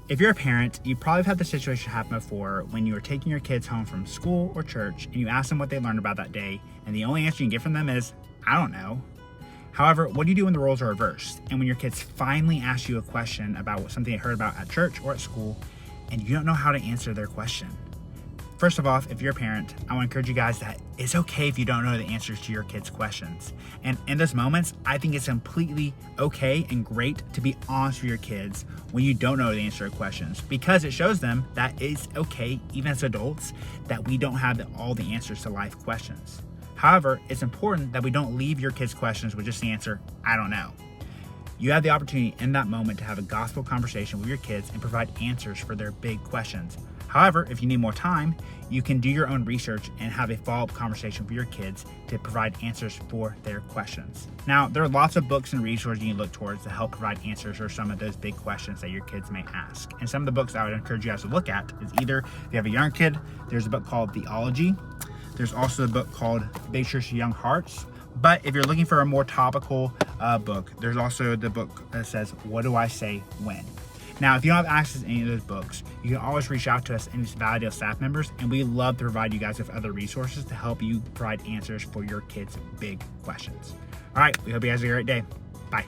If you're a parent, you probably have had this situation happen before when you are taking your kids home from school or church and you ask them what they learned about that day, and the only answer you can get from them is, I don't know. However, what do you do when the roles are reversed and when your kids finally ask you a question about something they heard about at church or at school and you don't know how to answer their question? First of all, if you're a parent, I want to encourage you guys that it's okay if you don't know the answers to your kids' questions. And in those moments, I think it's completely okay and great to be honest with your kids when you don't know the answer to questions, because it shows them that it's okay, even as adults, that we don't have all the answers to life questions. However, it's important that we don't leave your kids' questions with just the answer, I don't know. You have the opportunity in that moment to have a gospel conversation with your kids and provide answers for their big questions. However, if you need more time, you can do your own research and have a follow-up conversation with your kids to provide answers for their questions. Now, there are lots of books and resources you can look towards to help provide answers for some of those big questions that your kids may ask. And some of the books I would encourage you guys to look at is either, if you have a young kid, there's a book called Theology. There's also a book called Big Church for Young Hearts. But if you're looking for a more topical book, there's also the book that says, What Do I Say When? Now, if you don't have access to any of those books, you can always reach out to us in this Valley Dale staff members, and we love to provide you guys with other resources to help you provide answers for your kids' big questions. All right, we hope you guys have a great day. Bye.